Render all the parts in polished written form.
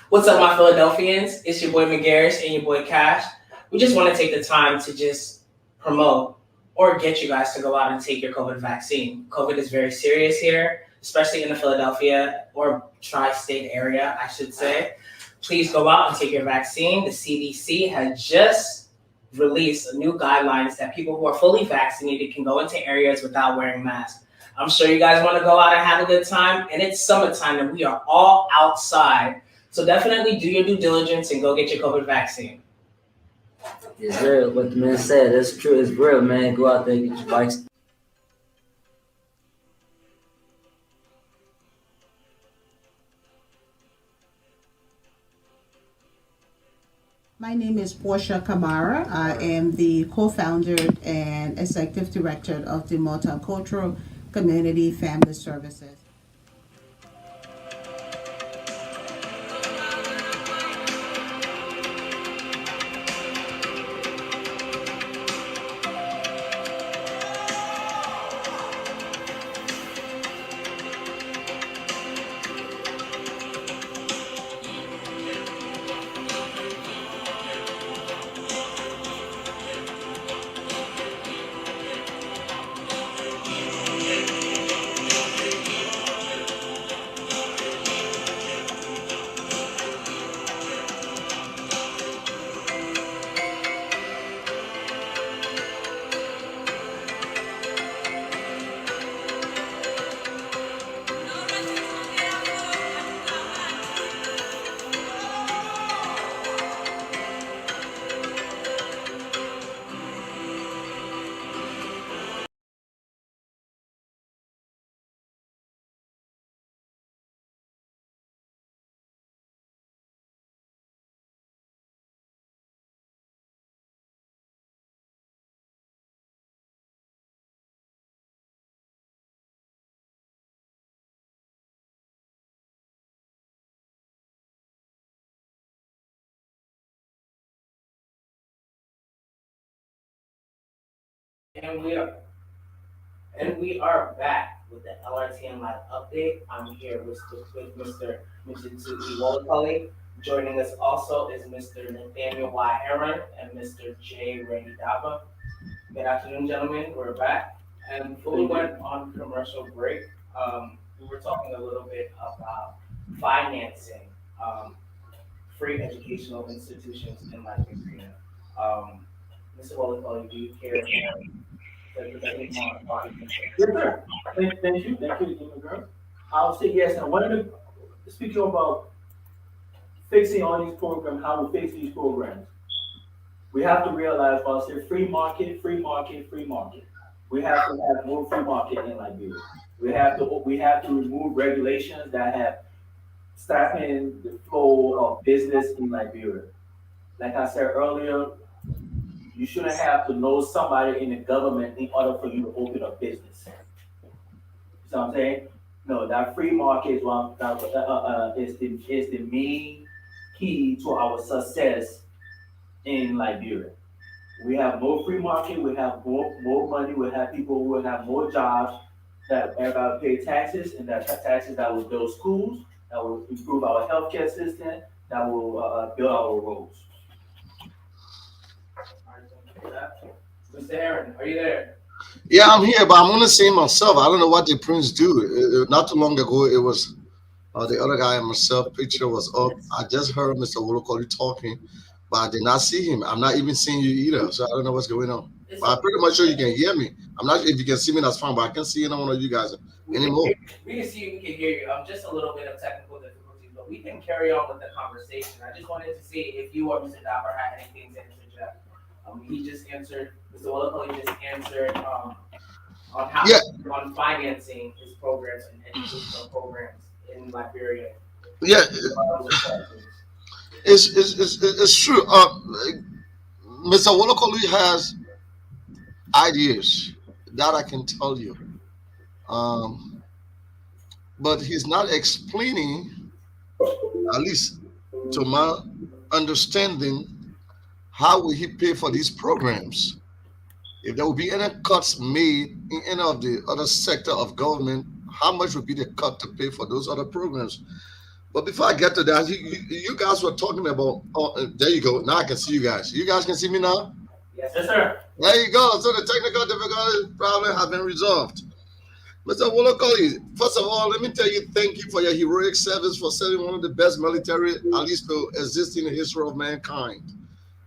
What's up, my Philadelphians? It's your boy McGarris and your boy Cash. We just want to take the time to just promote or get you guys to go out and take your COVID vaccine. COVID is very serious here, especially in the Philadelphia or tri-state area, I should say. Please go out and take your vaccine. The CDC has just released new guidelines that people who are fully vaccinated can go into areas without wearing masks. I'm sure you guys want to go out and have a good time, and it's summertime and we are all outside. So definitely do your due diligence and go get your COVID vaccine. It's real. What the man said, that's true. It's real, man. Go out there and get your bikes. My name is Portia Kamara. I am the co-founder and executive director of the Multicultural Community Family Services. And we are we are back with the Lrtn Live update. I'm here with Mr. Mengistu E. Wolokoie. Joining us also is Mr. Nathaniel Y. Heron and Mr. J. Randy Daba. Good afternoon, gentlemen. We're back. And before we went on commercial break, we were talking a little bit about financing free educational institutions in Liberia. Mr. Wolokoie, do you care to say more about it? Yes, sir. Thank you. Thank you, girl. I'll say yes. And one of the speaking about fixing all these programs, how we fix these programs, we have to realize while I say free market, free market, free market. We have to have more free market in Liberia. We have to remove regulations that have stopping the flow of business in Liberia. Like I said earlier, you shouldn't have to know somebody in the government in order for you to open a business. You know what I'm saying? No, that free market is the main key to our success in Liberia. We have more free market, we have more money, we have people who will have more jobs that everybody pay taxes, and that taxes that will build schools, that will improve our healthcare system, that will build our roads. Mr. Heron, are you there? Yeah, I'm here, but I'm only saying myself. I don't know what the prince do. Not too long ago, it was the other guy and myself. Picture was up. I just heard Mr. Wolokoli talking, but I did not see him. I'm not even seeing you either, so I don't know what's going on. But I'm pretty much sure you can hear me. I'm not. If you can see me, that's fine. But I can't see any one of you guys anymore. We can see you, we can hear you. Just a little bit of technical difficulties, but we can carry on with the conversation. I just wanted to see if you or Mr. Dapper had anything to interject. He just answered, Mr. Wolokolie just answered on how Yeah, on financing his programs and educational programs in Liberia. yeah, it's true. Mr. Wolokoli has ideas that I can tell you, um, but he's not explaining, at least to my understanding, how will he pay for these programs? If there will be any cuts made in any of the other sector of government, how much would be the cut to pay for those other programs? But before I get to that, you guys were talking about. Oh, there you go. Now I can see you guys. You guys can see me now. Yes, Yes, sir. There you go. So the technical difficulties problem have been resolved. Mr. Wolokoie, first of all, let me tell you thank you for your heroic service for serving one of the best military, at least to exist in the history of mankind.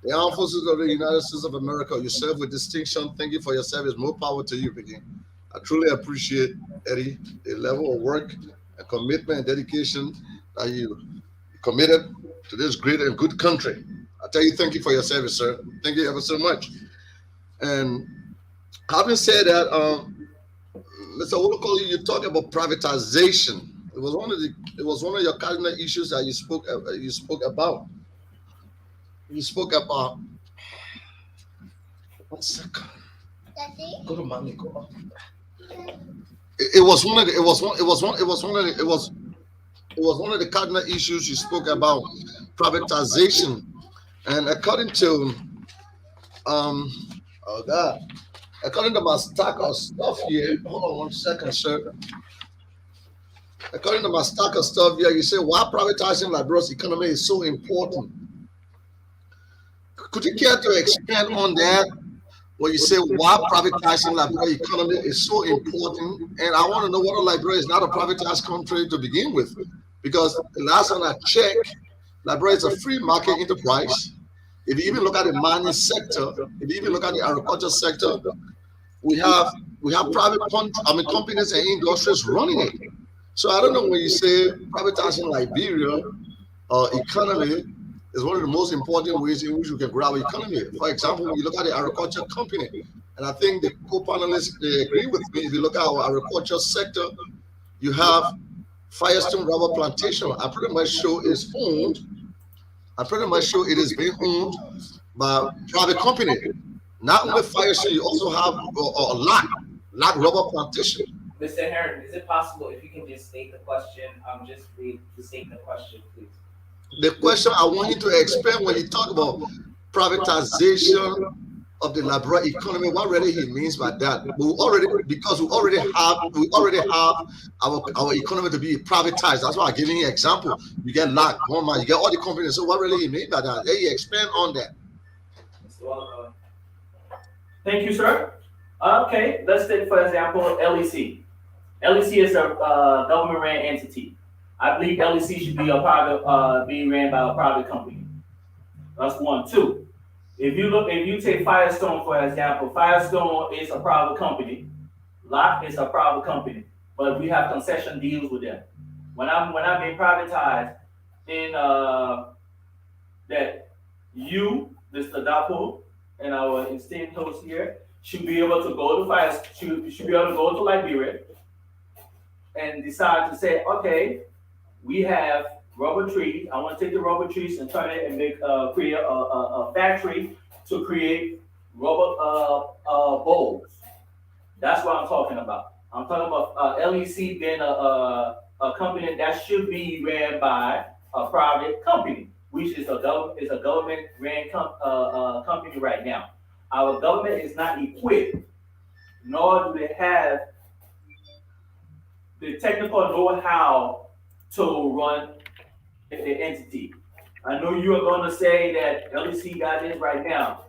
The Armed Forces of the United States of America, you serve with distinction. Thank you for your service. More power to you, Biggie. I truly appreciate, Eddie, the level of work and commitment and dedication that you committed to this great and good country. I tell you, thank you for your service, sir. Thank you ever so much. And having said that, Mr. Wolokoye, you talk about privatization. It was one of your cardinal issues that you spoke about. You spoke about. One second. Go to mommy. Go. It was one of the, it was one it was one it was one of the, it was one of the cardinal issues you spoke about privatization, and according to um oh god, according to my stack of stuff here, hold on one second, sir. According to my stack of stuff here, you say why privatizing Liberia's economy is so important. Could you care to expand on that? Where you say why privatizing Liberia economy is so important, and I want to know whether Liberia is not a privatized country to begin with, because the last time I checked, Liberia is a free market enterprise. If you even look at the mining sector, if you even look at the agriculture sector, we have companies and industries running it. So I don't know when you say privatizing Liberia economy is one of the most important ways in which we can grow our economy. For example, when you look at the agriculture company, and I think the co-panelists they agree with me. If you look at our agriculture sector, you have Firestone Rubber Plantation. I'm pretty much sure is owned. I'm pretty much sure it is being owned by private company. Not only Firestone, you also have a lot rubber plantation. Mr. Heron, is it possible if you can just state the question? Just read to state the question, please. The question I want you to explain when you talk about privatization of the Liberia economy, what really he means by that. We already have our economy to be privatized. That's why I'm giving you an example. You get LAC, Walmart, you get all the companies. So what really he means by that? Hey, expand on that. Mr. Wolokoie. Thank you, sir. Okay, let's take, for example, LEC. LEC is a government ran entity. I believe LEC should be be ran by a private company. That's one. Two, if you take Firestone for example, Firestone is a private company. Locke is a private company, but we have concession deals with them. When I been privatized, in that you, Mr. Dapo, and our esteemed host here should be able to go to should be able to go to Liberia and decide to say, okay, we have rubber trees. I want to take the rubber trees and turn it and create a factory to create rubber bowls. That's what I'm talking about. I'm talking about LEC being a company that should be ran by a private company, which is a government ran company right now. Our government is not equipped, nor do they have the technical know-how to run the entity. I know you are going to say that LEC got this right now.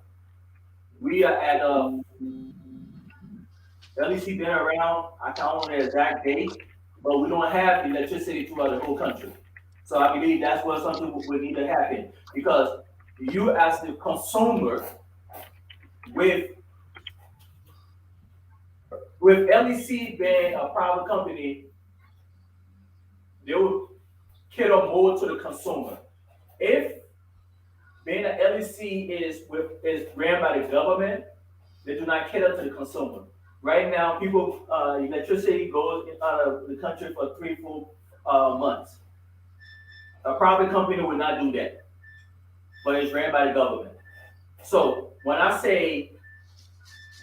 We are at LEC been around, I can't remember the exact date, but we don't have electricity throughout the whole country. So I believe that's what something would need to happen, because you as the consumer with LEC being a private company, they will cater more to the consumer. If being an LEC is ran by the government, they do not cater to the consumer. Right now, people electricity goes out of the country for 3-4 months. A private company would not do that, but it's ran by the government. So when I say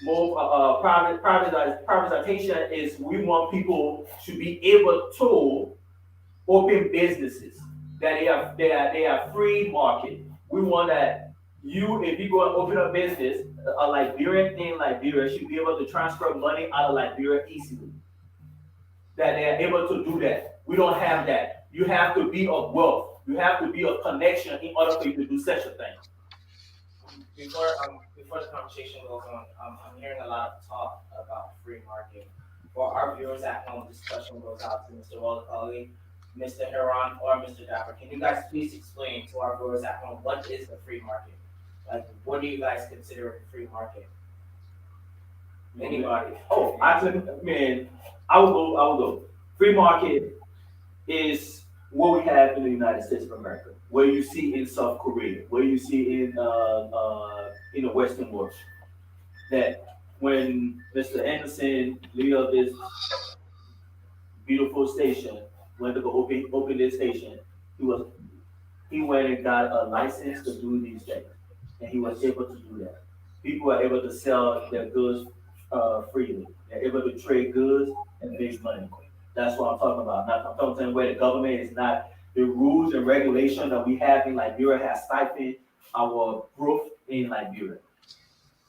more privatization is we want people to be able to open businesses that they are free market. We want that if you go and open a business, a Liberian in Liberia should be able to transfer money out of Liberia easily. That they are able to do that. We don't have that. you have to be of wealth. You have to be of connection in order for you to do such a thing. Before the conversation goes on, I'm hearing a lot of talk about free market. For our viewers at home, this question goes out to Mr. Wolokoie, Mr. Heron, or Mr. Dapper. Can you guys please explain to our viewers at home what is the free market? Like, what do you guys consider a free market? Anybody? Oh, actually, man, I will go. Free market is what we have in the United States of America, where you see in South Korea, where you see in the Western world. That when Mr. Anderson, leader of this beautiful station, went to go open this station, he went and got a license to do these things, and he was able to do that. People are able to sell their goods freely. They're able to trade goods and make money. That's what I'm talking about. Not I'm talking where the government is not the rules and regulation that we have in Liberia has stifled our growth in Liberia.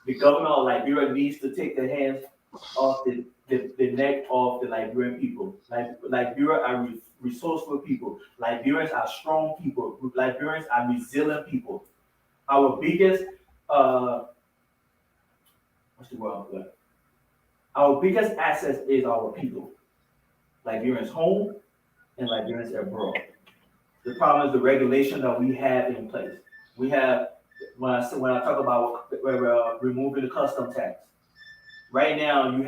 The government of Liberia needs to take their hands off the neck of the Liberian people. Liberia are resourceful people. Liberians are strong people. Liberians are resilient people. Our biggest what's the word I'm looking for? Our biggest asset is our people. Liberians home and Liberians abroad. The problem is the regulation that we have in place. We have when I talk about removing the custom tax. Right now, you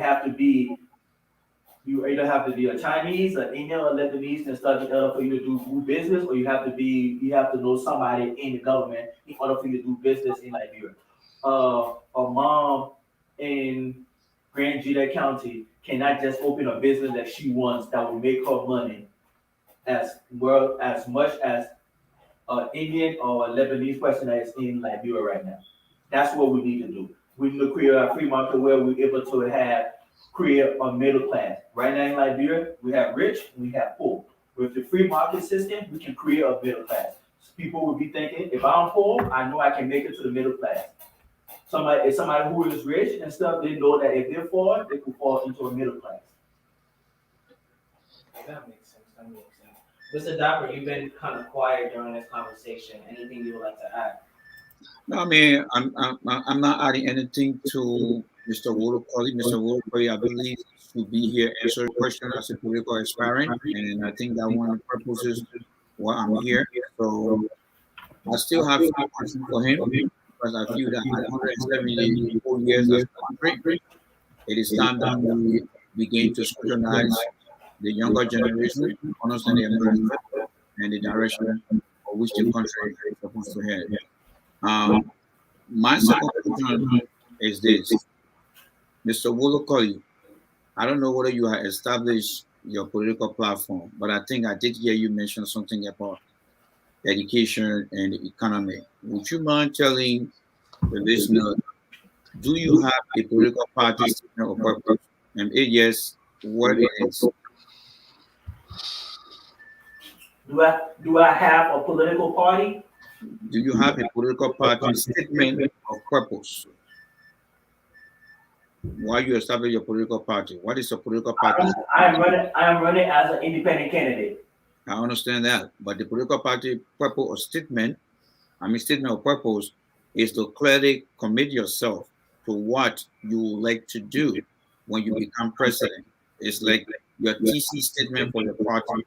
either have to be a Chinese, an Indian, or Lebanese and study in order for you to do business, or you have to know somebody in the government in order for you to do business in Liberia. A mom in Grand Jita County cannot just open a business that she wants that will make her money as much as an Indian or a Lebanese person that is in Liberia right now. That's what we need to do. We need to create a free market where we're able to create a middle class. Right now in Liberia, we have rich, we have poor. With the free market system, we can create a middle class. So people will be thinking, if I'm poor, I know I can make it to the middle class. Somebody who is rich and stuff, they know that if they're poor, they could fall into a middle class. That makes sense. Mr. Dapper, you've been kind of quiet during this conversation. Anything you would like to add? No, I mean, I'm not adding anything to Mr. Wolokoie. Mr. Wolokoie, I believe, should be here answer the question as a political aspirant, and I think that one of the purposes why I'm here. So I still have some questions for him because I feel that at 174 years as a country, it is time that we begin to scrutinize the younger generation, understand their mindset and the direction of which the country is supposed to head. My second question is this. Mr. Wolokoie, I don't know whether you have established your political platform, but I think I did hear you mention something about education and the economy. Would you mind telling the listener, do you have a political party statement or purpose? And if yes, what it is? Do I have a political party? Do you have a political party statement of purpose? Why you establish your political party? What is a political party? I am running as an independent candidate. I understand that, but the political party purpose or statement of purpose is to clearly commit yourself to what you would like to do when you become president. It's like your TC statement for your party.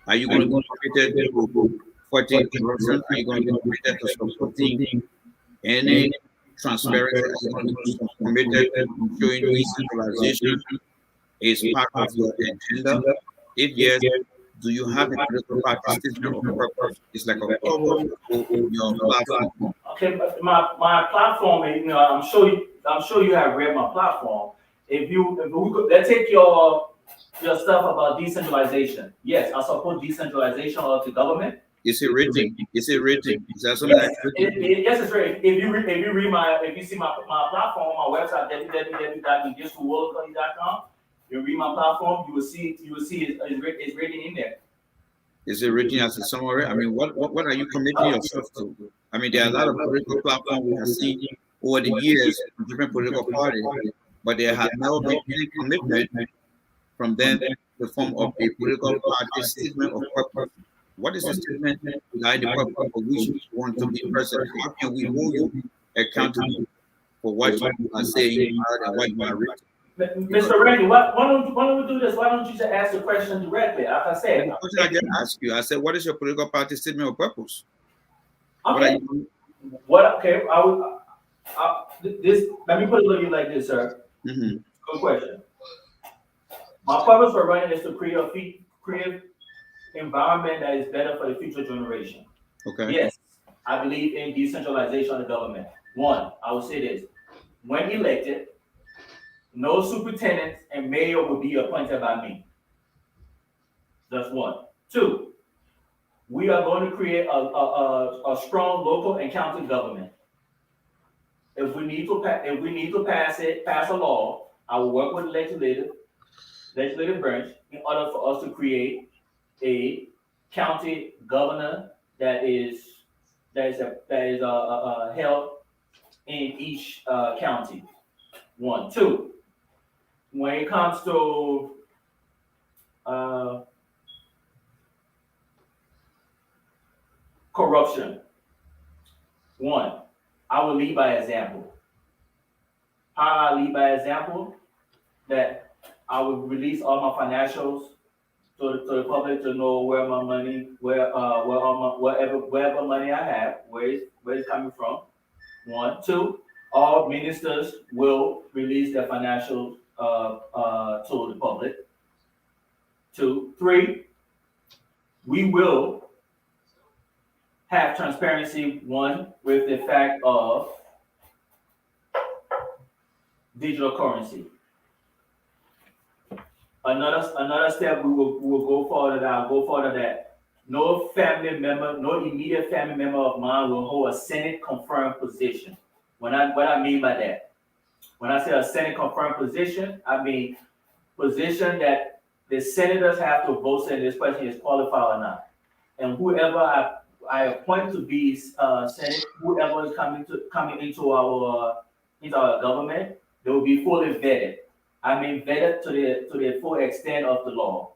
Are you going to be committed to fighting corruption? Are you going to be committed to supporting any transparency? Are you going to be committed to showing decentralization is part of your agenda? If yes, do you have a political party statement of purpose? It's like a purpose for your platform. Okay, but my platform, I'm sure you have read my platform. If we could, let's take your stuff about decentralization. Yes, I support decentralization of the government. Is it written? Is it written? Is that something Yes, yes, it's written. If you see my platform on my website, www.mengistuewolokoie.com, you read my platform, you will see it's written in there. Is it written as a summary? I mean, what are you committing yourself to? I mean, there are a lot of political platforms we have seen over the years from different political parties, but there has never been any commitment from them to form of a political party statement of purpose. What is the statement behind the purpose for which you want to be president? How can we hold you accountable for what you are saying rather than what you are written? Mr. Randy, why don't we do this? Why don't you just ask the question directly? Like I said, The question I just asked you, I said, what is your political party statement of purpose? okay. Okay, let me put it to you like this, sir. Mm-hmm. Good question. My purpose for running is to create environment that is better for the future generation. Okay. Yes, I believe in decentralization of the government. One, I will say this: when elected, no superintendents and mayor will be appointed by me. That's one. Two, we are going to create a strong local and county government. If we need to pass a law, I will work with the legislative branch in order for us to create a county governor that is held in each county. One, two. When it comes to corruption, one, I will lead by example. How I lead by example? That I will release all my financials to the public to know where my money, wherever money I have, where it's coming from. One, two, all ministers will release their financials to the public. Two, three, we will have transparency. One, with the fact of digital currency. Another step we will go further. I'll go further that no immediate family member of mine will hold a Senate confirmed position. What I mean by that, when I say a Senate confirmed position, I mean position that the senators have to vote saying this person is qualified or not. And whoever I appoint to be Senate, whoever is coming into our government, they will be fully vetted. I mean vetted to the full extent of the law.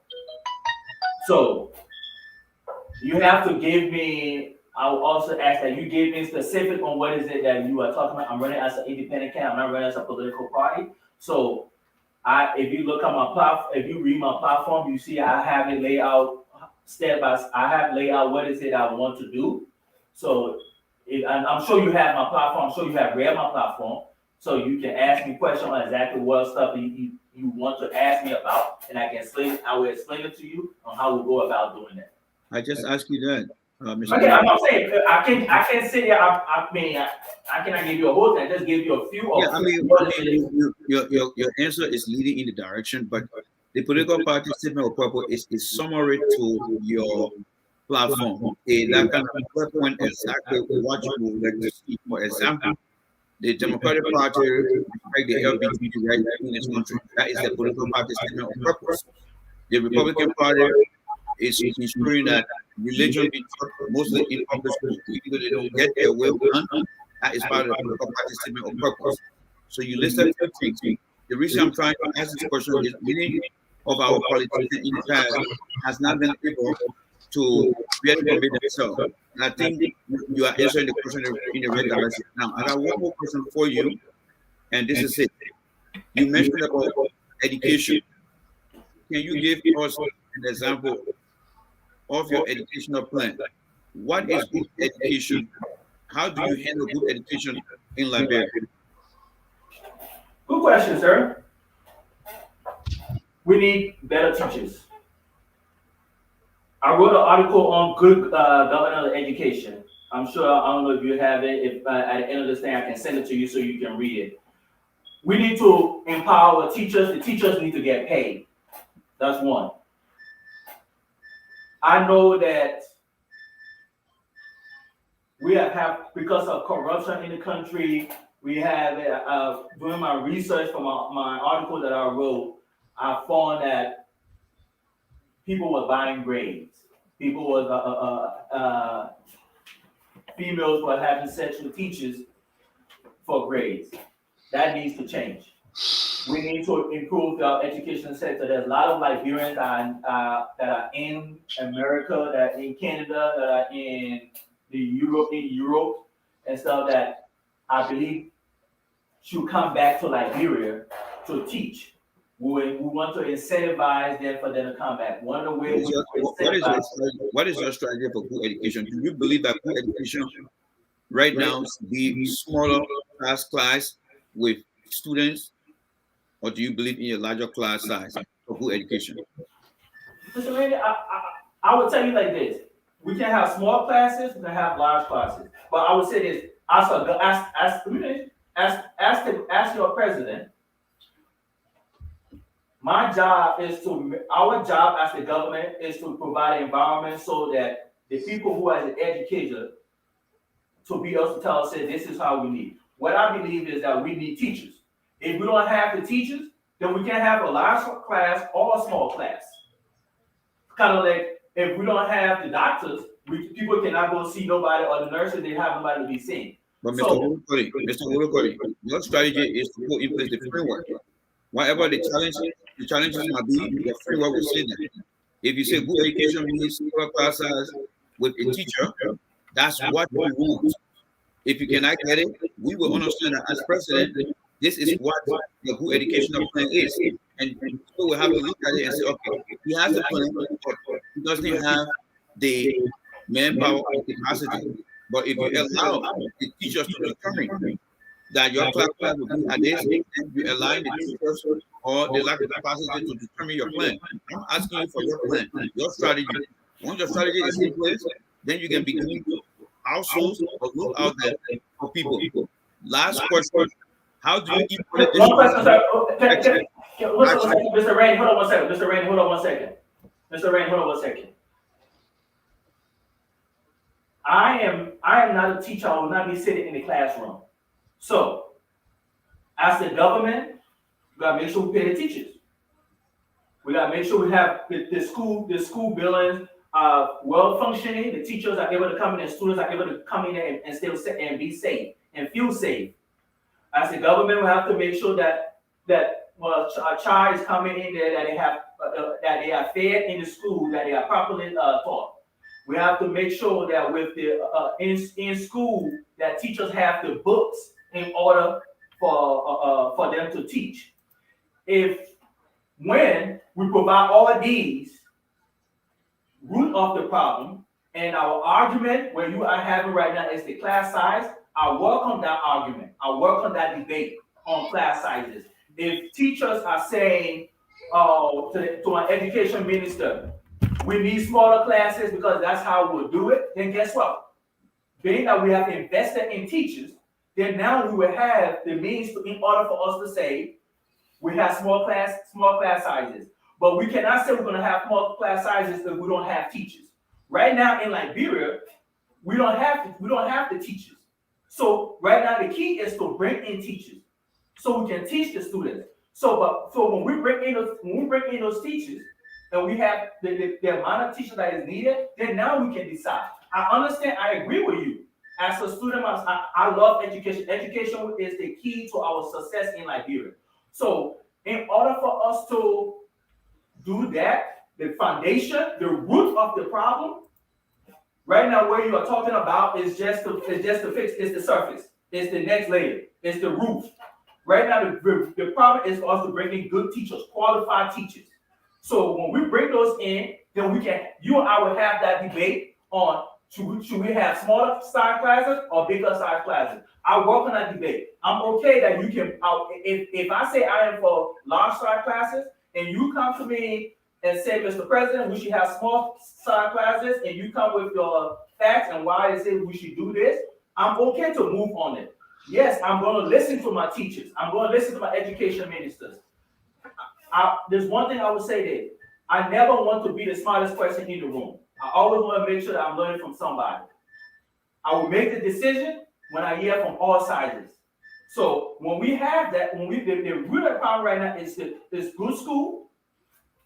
So you have to give me. I will also ask that you give me specific on what is it that you are talking about. I'm running as an independent candidate. I'm not running as a political party. So if you look at my platform, if you read my platform, you see I have it laid out step by step. I have laid out what is it I want to do. So and I'm sure you have my platform. I'm sure you have read my platform. So you can ask me questions on exactly what stuff you want to ask me about, and I will explain it to you on how we go about doing that. I just asked you that, Mr. Okay, I'm not saying I can sit here. I mean, I cannot give you a whole thing. Just give you a few. Yeah, I mean, your answer is leading in the direction, but the political party statement of purpose is summary to your platform. That kind of point exactly what you would like to see. For example, the Democratic Party respect the LGBT right in this country. That is the political party statement of purpose. The Republican Party is ensuring that religion be taught mostly in public schools, even though they don't get their will done. That is part of the political party statement of purpose. So you listed two things. The reason I'm trying to ask this question is many of our politicians in the past has not been able to really commit themselves. And I think you are answering the question in the right direction. Now, I got one more question for you, and this is it. You mentioned about education. Can you give us an example of your educational plan? What is good education? How do you handle good education in Liberia? Good question, sir. We need better teachers. I wrote an article on good governmental education. I'm sure, I don't know if you have it. If at the end of this thing, I can send it to you so you can read it. We need to empower teachers. The teachers need to get paid. That's one. I know that we have because of corruption in the country, we have, doing my research for my article that I wrote, I found that people were buying grades. People was, females were having sex with teachers for grades. That needs to change. We need to improve the education sector. There's a lot of Liberians that are in America, that are in Canada, that are in Europe and stuff that I believe should come back to Liberia to teach. We want to incentivize them for them to come back. One of the ways we incentivize. What is your strategy for good education? Do you believe that good education right now be smaller class with students, or do you believe in a larger class size for good education? Mr. Randy, I would tell you like this: we can have small classes, we can have large classes. But I would say this: ask your president. Our job as the government is to provide an environment so that the people who are the educators to be able to tell us that this is how we need. What I believe is that we need teachers. If we don't have the teachers, then we can't have a large class or a small class. Kind of like if we don't have the doctors, people cannot go see nobody, or the nurses, they have nobody to be seen. But Mr. Wolokoie, your strategy is to put in place the framework. Whatever the challenges might be, the framework will say that. If you say good education means smaller class size with a teacher, that's what we want. If you cannot get it, we will understand that as president, this is what the good educational plan is. And people will have to look at it and say, okay, he has the plan, but he doesn't have the manpower or capacity. But if you allow the teachers to determine that your class will be at this, and you align the teachers or the lack of capacity to determine your plan. I'm asking you for your plan, your strategy. Once your strategy is in place, then you can begin to outsource or look out there for people. Last question: how do you keep One question, sir. Mr. Rain, hold on one second. Mr. Rain, hold on one second. Mr. Rain, hold on one second. I am not a teacher. I will not be sitting in the classroom. So, as the government, we gotta make sure we pay the teachers. We gotta make sure we have the school buildings well functioning. The teachers are able to come in, and students are able to come in and still and be safe and feel safe. As the government, we have to make sure that a child is coming in there, that they are fed in the school, that they are properly taught. We have to make sure that with the in school, that teachers have the books in order for them to teach. When we provide all of these, root of the problem, and our argument where you are having right now is the class size, I welcome that argument. I welcome that debate on class sizes. If teachers are saying to an education minister, we need smaller classes because that's how we'll do it, then guess what? Being that we have invested in teachers, then now we will have the means in order for us to say we have small class sizes. But we cannot say we're going to have small class sizes if we don't have teachers. Right now in Liberia, we don't have the teachers. So right now the key is to bring in teachers so we can teach the students. So when we bring in those teachers, and we have the amount of teachers that is needed, then now we can decide. I understand, I agree with you. As a student, I love education. Education is the key to our success in Liberia. So in order for us to do that, the foundation, the root of the problem, right now what you are talking about is just to fix, it's the surface, it's the next layer, it's the roof. Right now the problem is for us to bring in good teachers, qualified teachers. So when we bring those in, then you and I will have that debate on should we have smaller size classes or bigger size classes. I welcome that debate. I'm okay that you can, if I say I am for large size classes and you come to me and say, Mr. President, we should have small size classes, and you come with your facts and why is it we should do this, I'm okay to move on it. Yes, I'm going to listen to my teachers. I'm going to listen to my education ministers. There's one thing I would say there. I never want to be the smartest person in the room. I always want to make sure that I'm learning from somebody. I will make the decision when I hear from all sides. So when we have that, the root of the problem right now is good school.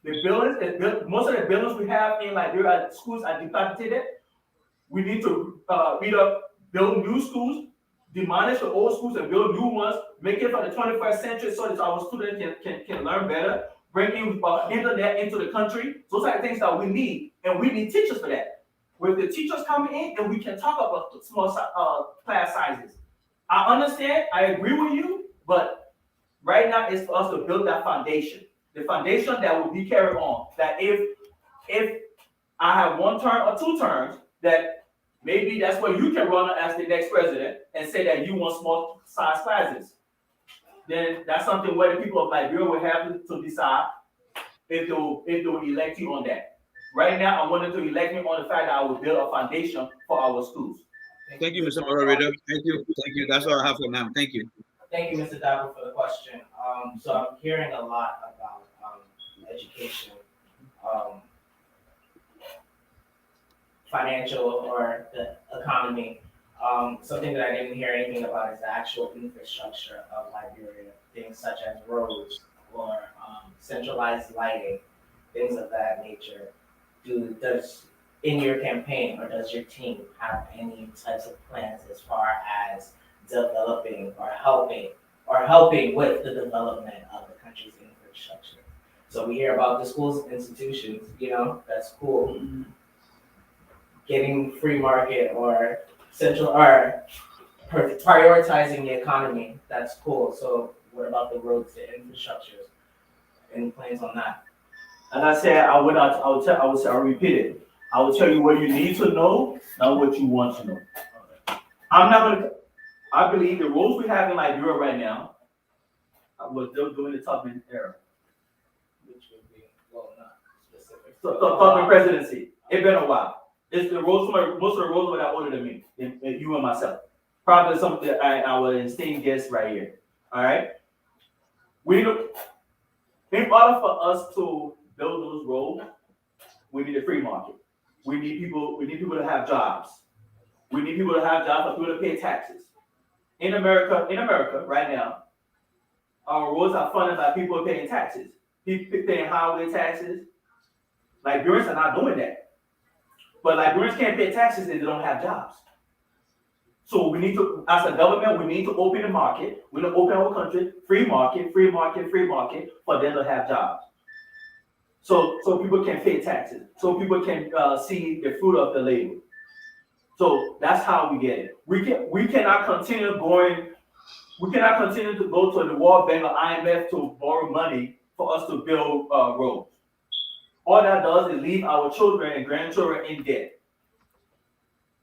The buildings, most of the buildings we have in Liberia, schools are dilapidated. We need to build new schools, demolish the old schools and build new ones, make it for the 21st century so that our students can learn better, bring in internet into the country. Those are things that we need, and we need teachers for that. With the teachers coming in, and we can talk about the small class sizes. I understand, I agree with you, but right now it's for us to build that foundation. The foundation that will be carried on. That if I have one term or two terms, that maybe that's where you can run as the next president and say that you want small size classes. Then that's something where the people of Liberia will have to decide if they'll elect you on that. Right now, I wanted to elect me on the fact that I will build a foundation for our schools. Thank you, Mr. Moderator. Thank you. That's all I have for now. Thank you. Thank you, Mr. Dabo, for the question. So I'm hearing a lot about education, financial or the economy. Something that I didn't hear anything about is the actual infrastructure of Liberia, things such as roads or centralized lighting, things of that nature. Does in your campaign or does your team have any types of plans as far as developing or helping with the development of the country's infrastructure? So we hear about the schools and institutions, that's cool. Getting free market or prioritizing the economy, that's cool. So what about the roads, the infrastructures? Any plans on that? As I said, I'll repeat it. I will tell you what you need to know, not what you want to know. I believe the roads we have in Liberia right now was during the Tubman era. Which would be, not specific. So Tubman presidency. It's been a while. It's the roads, most of the roads were not older than me, than you and myself. Probably something our esteemed guest right here. All right. In order for us to build those roads, we need a free market. We need people to have jobs. We need people to have jobs for people to pay taxes. In America, right now, our roads are funded by people paying taxes. People paying highway taxes. Liberians are not doing that. But Liberians can't pay taxes if they don't have jobs. So we need to, as a government, we need to open the market. We need to open our country, free market for them to have jobs. So people can pay taxes. So people can see the fruit of the labor. So that's how we get it. We cannot continue to go to the World Bank or IMF to borrow money for us to build roads. All that does is leave our children and grandchildren in debt.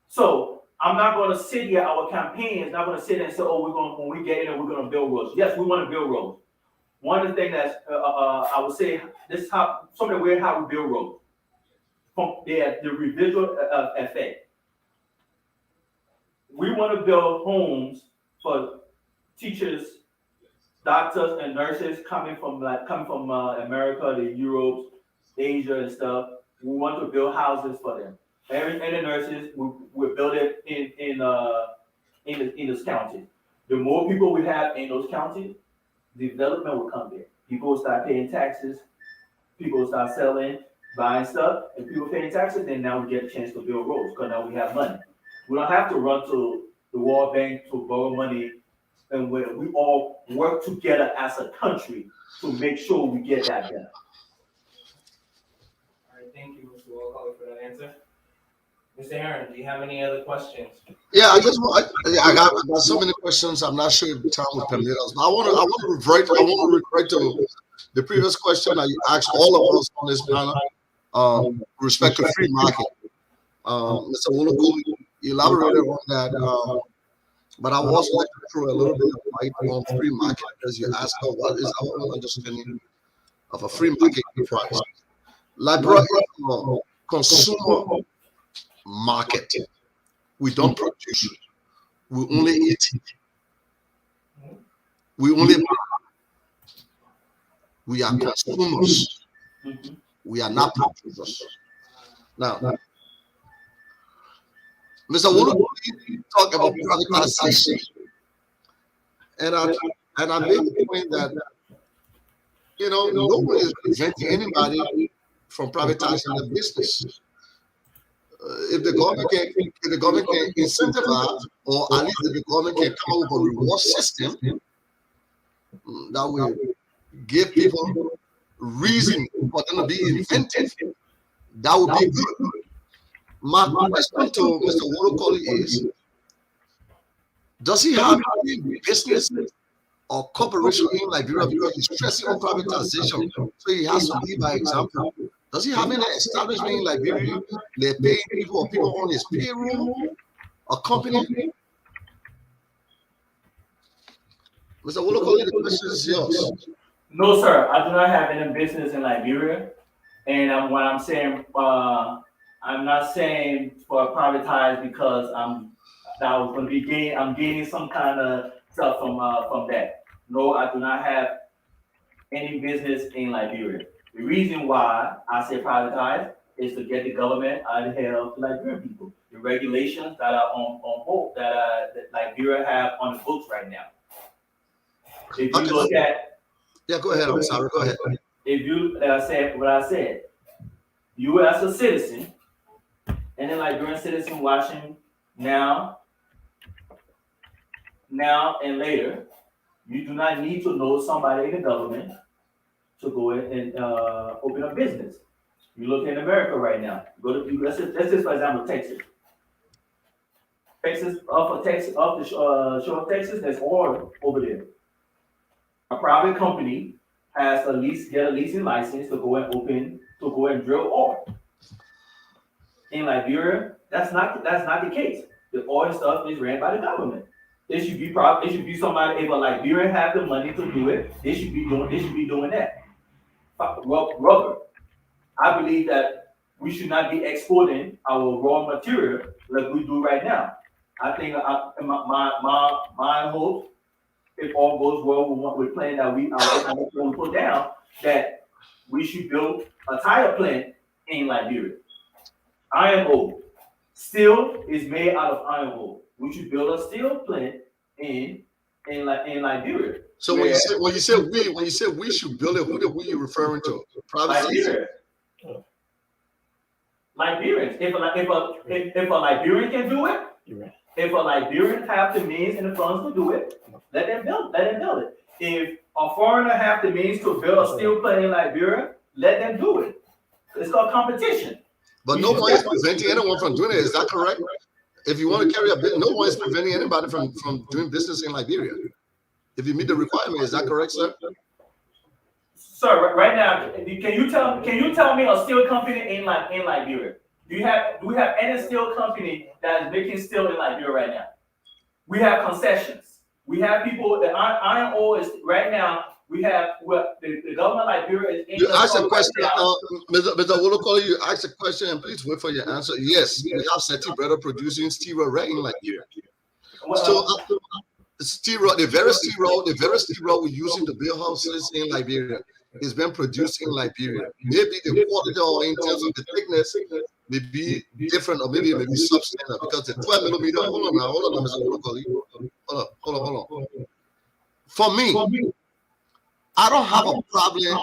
So I'm not going to sit here. Our campaign is not going to sit there and say, when we get in, we're going to build roads. Yes, we want to build roads. One of the things that I would say, this is how some of the way how we build roads. From the residual effect. We want to build homes for teachers, doctors, and nurses coming from America, the Europe, Asia, and stuff. We want to build houses for them. And the nurses, we build it in those counties. The more people we have in those counties, development will come there. People will start paying taxes. People will start selling, buying stuff, and people paying taxes. Then now we get a chance to build roads because now we have money. We don't have to run to the World Bank to borrow money, and we all work together as a country to make sure we get that done. All right, thank you, Mr. Wolokoie, for that answer. Mr. Aaron, do you have any other questions? Yeah, I got so many questions. I'm not sure if time will permit us. But I want to revert to the previous question that you asked all of us on this panel, with respect to free market. Mr. Wolokoie elaborated on that, but I would also like to throw a little bit of light on free market because you asked what is our understanding of a free market price. Liberia is a consumer market. We don't produce. We only eat. We only buy. We are consumers. We are not producers. Now, Mr. Wolokoie talk about privatization, and I made the point that no one is preventing anybody from privatizing the business. if the government can incentivize, or at least if the government can come up with a reward system that will give people reason for them to be inventive, that would be good. My question to Mr. Wolokoie is, does he have any business or corporation in Liberia, because he's stressing on privatization, so he has to lead by example? Does he have any establishment in Liberia? They're paying people, or people on his payroll, a company? Mr. Wolokoie, the question is yours. No, sir, I do not have any business in Liberia. And what I'm saying, I'm not saying for privatize because that was going to be I'm gaining some kind of stuff from that. No, I do not have any business in Liberia. The reason why I say privatize is to get the government out of the hell of the Liberian people. The regulations that are on hold that Liberia have on the books right now. If you look at, yeah, go ahead. I'm sorry. Go ahead. If you said what I said, you as a citizen, and then Liberian citizen watching now and later, you do not need to know somebody in the government to go in and open a business. You look in America right now. Let's just for example Texas. Off the shore of Texas, there's oil over there. A private company has get a leasing license to go and drill oil. In Liberia, that's not the case. The oil stuff is ran by the government. It should be somebody. If a Liberian have the money to do it, they should be doing that. Rubber. I believe that we should not be exporting our raw material like we do right now. I think my hope, if all goes well with what we're planning that we put down, that we should build a tire plant in Liberia. Iron ore. Steel is made out of iron ore. We should build a steel plant in Liberia. So when you say we should build it, who are you referring to? Private Liberia. Liberians. If a Liberian can do it, if a Liberian have the means and the funds to do it, let them build it. If a foreigner have the means to build a steel plant in Liberia, let them do it. It's called competition. But no one is preventing anyone from doing it. Is that correct? If you want to carry a business, no one is preventing anybody from doing business in Liberia. If you meet the requirement, is that correct, sir? Sir, right now, can you tell me a steel company in Liberia? Do we have any steel company that is making steel in Liberia right now? We have concessions. We have people that iron ore is right now. We have the government of Liberia is in. You asked a question, Mr. Wolokoie, you asked a question, and please wait for your answer. Yes, we have Seti Brother producing steel right in Liberia. So steel, the very steel rod we're using to build houses in Liberia is being produced in Liberia. Maybe the quality or in terms of the thickness may be different, or maybe substandard, because the 12 millimeter. Hold on, Mr. Wolokoie. Hold on. For me, I don't have a problem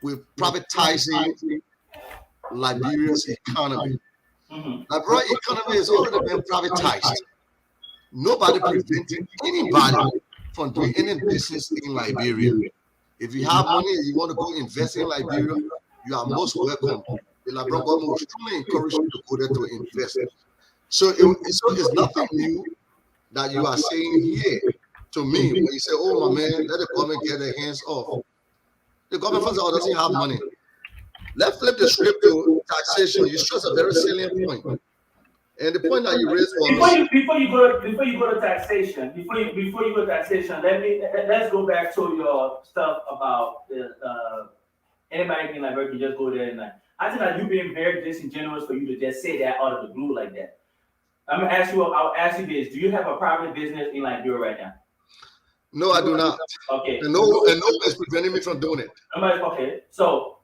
with privatizing Liberia's economy. Liberia's economy has already been privatized. Nobody preventing anybody from doing any business in Liberia. If you have money and you want to go invest in Liberia, you are most welcome. The Liberian government will strongly encourage you to go there to invest. So it's nothing new that you are saying here to me when you say, "Oh my man, let the government get their hands off." The government, first of all, doesn't have money. Let's flip the script to taxation. You stress a very salient point. And the point that you raised was before you go to taxation, let's go back to your stuff about anybody in Liberia can just go there and I think that you've been very disingenuous for you to just say that out of the blue like that. I'll ask you this: do you have a private business in Liberia right now? No, I do not. Okay. And no one is preventing me from doing it. Okay, so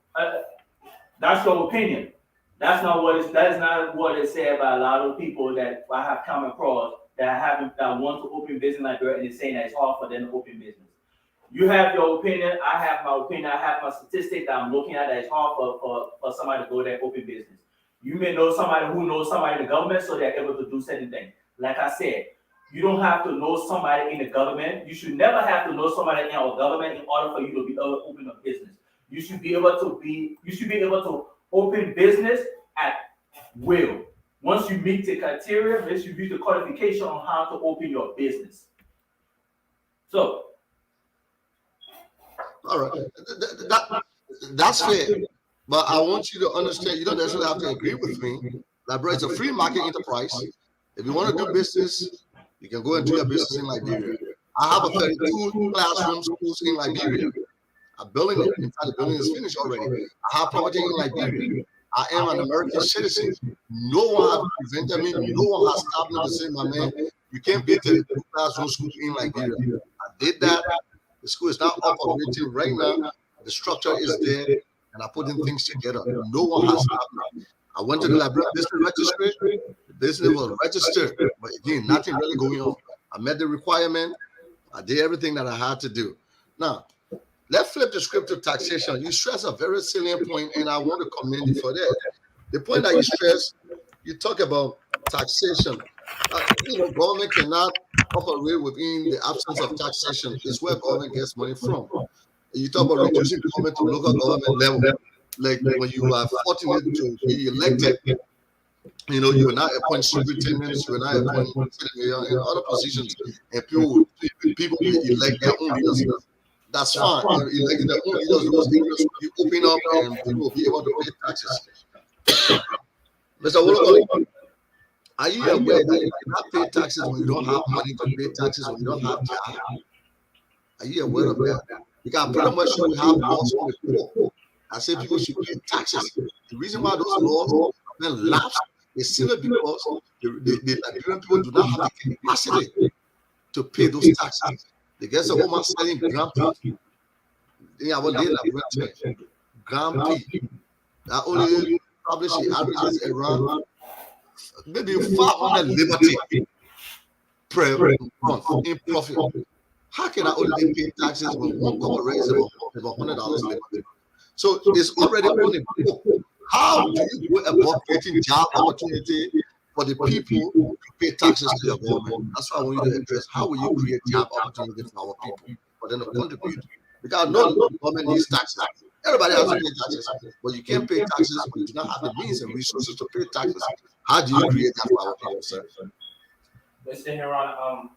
that's your opinion. That is not what is said by a lot of people that I have come across that want to open business in Liberia, and it's saying that it's hard for them to open business. You have your opinion. I have my opinion. I have my statistic that I'm looking at that it's hard for somebody to go there and open business. You may know somebody who knows somebody in the government, so they're able to do certain things. Like I said, you don't have to know somebody in the government. You should never have to know somebody in our government in order for you to be able to open a business. You should be able to open business at will. Once you meet the criteria, once you meet the qualification on how to open your business. So, All right, that's fair. But I want you to understand, you don't necessarily have to agree with me. Liberia is a free market enterprise. If you want to do business, you can go and do your business in Liberia. I have a 32 classroom schools in Liberia. I'm building it. In fact, the building is finished already. I have property in Liberia. I am an American citizen. No one has prevented me. No one has stopped me to say, my man, you can't build a classroom school in Liberia. I did that. The school is now operating right now. The structure is there, and I'm putting things together. No one has stopped me. I went to the Liberian business registry. The business was registered, but again, nothing really going on. I met the requirement. I did everything that I had to do. Now, let's flip the script to taxation. You stress a very salient point, and I want to commend you for that. The point that you stress, you talk about taxation. Government cannot operate within the absence of taxation. It's where government gets money from. You talk about reducing government to local government level. Like when you are fortunate to be elected, you will not appoint superintendents, you will not appoint mayor and other positions, and people will elect their own leaders. That's fine. Electing their own leaders, those areas will be open up and people will be able to pay taxes. Mr. Wolokoie, are you aware that you cannot pay taxes when you don't have money to pay taxes, when you don't have job? Are you aware of that? Because pretty much we have laws on the poor. I say people should pay taxes. The reason why those laws have been lapsed is simply because the Liberian people do not have the capacity to pay those taxes. They get a woman selling Grand Prix. They have a Liberian Grand Prix. That only probably she averages around maybe 500 liberty per month in profit. How can I only pay taxes when one corporation is about $100 liberty? So it's already on the book. How do you go about creating job opportunity for the people to pay taxes to your government? That's why I want you to address how will you create job opportunity for our people for them to contribute. Because no government needs taxes. Everybody has to pay taxes, but you can't pay taxes when you do not have the means and resources to pay taxes. How do you create that for our people, sir? Mr. Heron,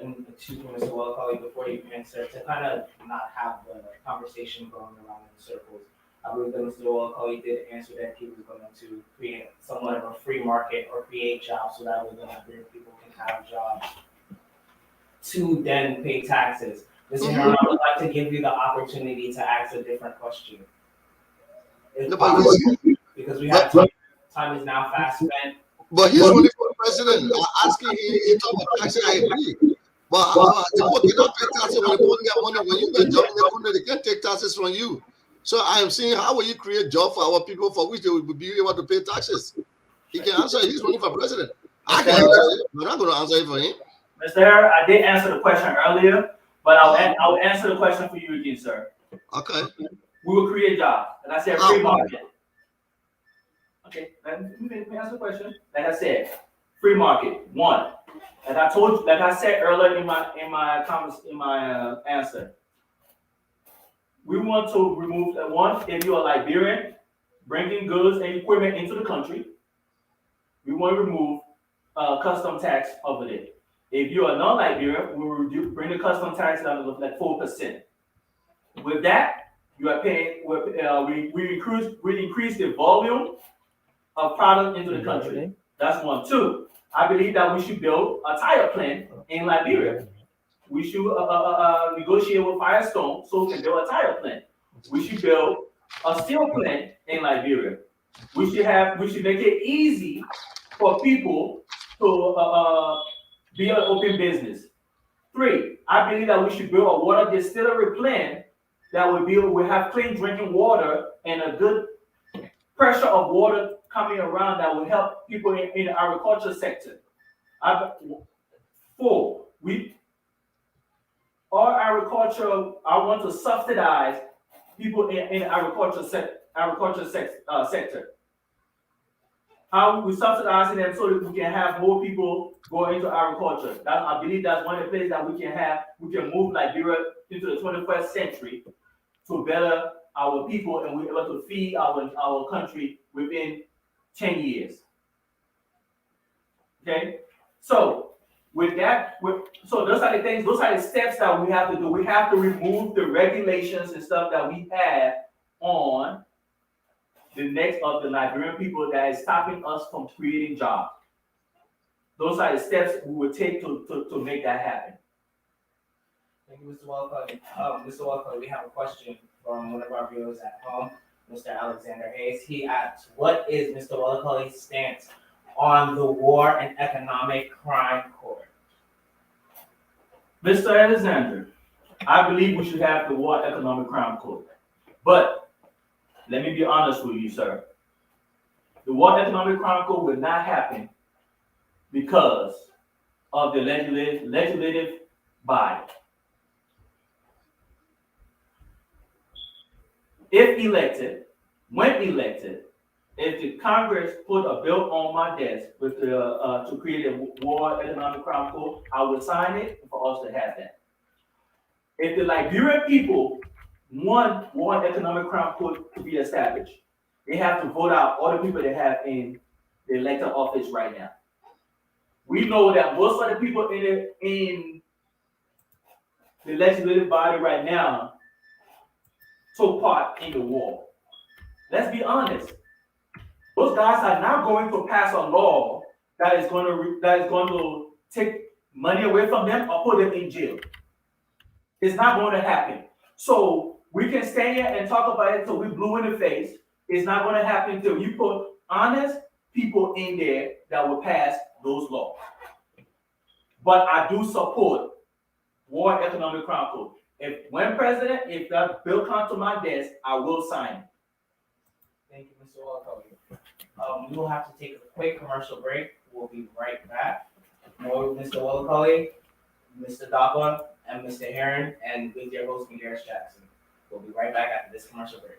and excuse me, Mr. Wolokoie, before you answer, to kind of not have the conversation going around in circles, I believe that Mr. Wolokoie did answer that he was going to create somewhat of a free market or create jobs so that way the Liberian people can have jobs to then pay taxes. Mr. Heron, I would like to give you the opportunity to ask a different question. Because we have time is now fast spent. But he's running for president. Asking him, he talk about taxes, I agree. But people cannot pay taxes when they don't get money. When you get job in the country, they can't take taxes from you. So I am saying, how will you create job for our people for which they will be able to pay taxes? He can answer. He's running for president. I can answer it. I'm not going to answer it for him. Mr. Harris, I did answer the question earlier, but I'll answer the question for you again, sir. Okay. We will create jobs, and I said free market. Okay, let me answer the question. Like I said, free market. One, and I told you, like I said earlier in my comments in my answer, we want to remove one. If you are Liberian, bringing goods and equipment into the country, we want to remove custom tax over there. If you are non-Liberian, we will bring the custom tax down to like 4%. With that, you are paying. We increase the volume of product into the country. That's one. Two, I believe that we should build a tire plant in Liberia. We should negotiate with Firestone so we can build a tire plant. We should build a steel plant in Liberia. We should make it easy for people to be an open business. Three, I believe that we should build a water distillery plant that will have clean drinking water and a good pressure of water coming around that will help people in the agriculture sector. Four, our agriculture, I want to subsidize people in the agriculture sector. how we subsidizing them so that we can have more people go into agriculture. I believe that's one of the places that we can move Liberia into the 21st century to better our people, and we're able to feed our country within 10 years. Okay? So with that, so those are the things, those are the steps that we have to do. We have to remove the regulations and stuff that we have on the necks of the Liberian people that is stopping us from creating jobs. Those are the steps we would take to make that happen. Thank you, Mr. Wolokoie. Mr. Wolokoie, we have a question from one of our viewers at home, Mr. Alexander Hayes. He asks, what is Mr. Wolokoie's stance on the War and Economic Crime Court? Mr. Alexander, I believe we should have the War Economic Crime Court. But let me be honest with you, sir. The War Economic Crime Court will not happen because of the legislative body. If elected, when elected, if the Congress put a bill on my desk with to create a War Economic Crime Court, I would sign it for us to have that. If the Liberian people want War Economic Crime Court to be established, they have to vote out all the people they have in the elected office right now. We know that most of the people in the legislative body right now took part in the war. Let's be honest. Those guys are not going to pass a law that is going to take money away from them or put them in jail. It's not going to happen. So we can stand here and talk about it till we blue in the face. It's not going to happen until you put honest people in there that will pass those laws. But I do support War Economic Crime Court. If that bill comes to my desk, I will sign it. Thank you, Mr. Wolokoie. We will have to take a quick commercial break. We'll be right back. More with Mr. Wolokoie, Mr. Dagwa, and Mr. Heron, and with your host, Mengistu Jackson. We'll be right back after this commercial break.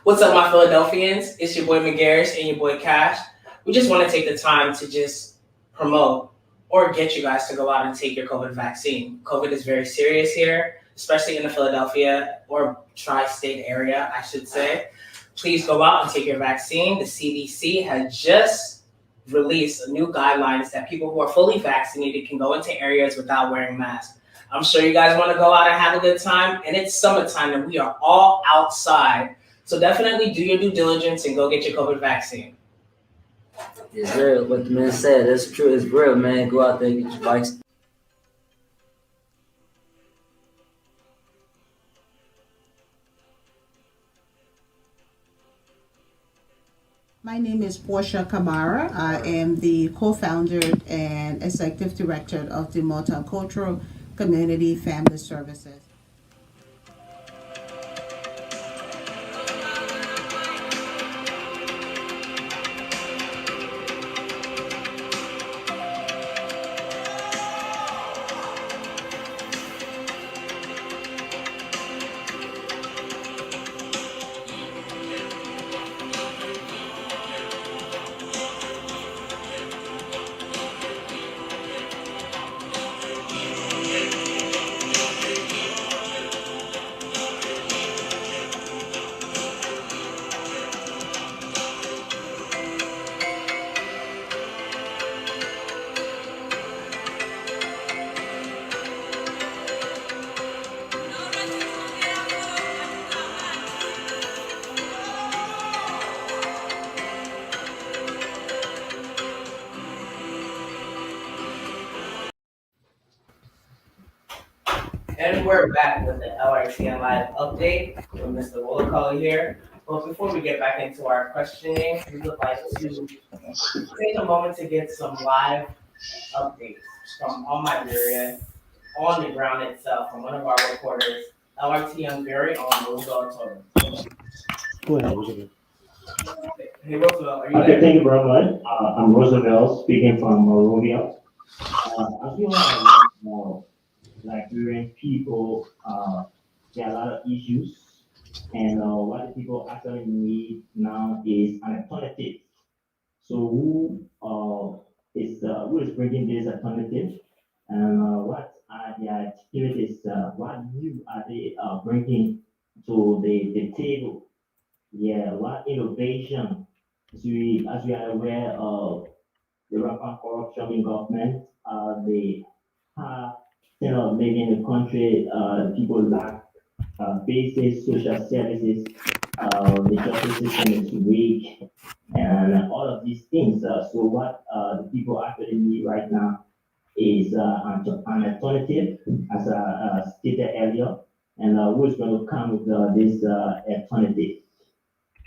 What's up, my Philadelphians? It's your boy Mengistu and your boy Cash. We just want to take the time to just promote or get you guys to go out and take your COVID vaccine. COVID is very serious here, especially in the Philadelphia or tri-state area, I should say. Please go out and take your vaccine. The CDC has just released new guidelines that people who are fully vaccinated can go into areas without wearing masks. I'm sure you guys want to go out and have a good time, and it's summertime and we are all outside. So definitely do your due diligence and go get your COVID vaccine. It's real. What the man said, that's true. It's real, man. Go out there and get your bikes. My name is Portia Kamara. I am the co-founder and executive director of the Multicultural Community Family Services. And we're back with the Lrtn Live update with Mr. Wolokoie here. But before we get back into our questioning, we would like to take a moment to get some live updates from Liberia on the ground itself from one of our reporters, Lrtn very own Roosevelt. Go ahead, Roosevelt. Hey Roosevelt, are you Okay, there? thank you very much. I'm Roosevelt speaking from Monrovia. As you know, Liberian people, there are a lot of issues And what the people actually need now is an alternative. So who is bringing this alternative, and what are the activities? What new are they bringing to the table? Yeah, what innovation? As we are aware of the rampant corruption in government, the uh, living in the country, people lack basic social services, the justice system is weak, and all of these things. So what the people actually need right now is an alternative, as I stated earlier, and who's going to come with this alternative?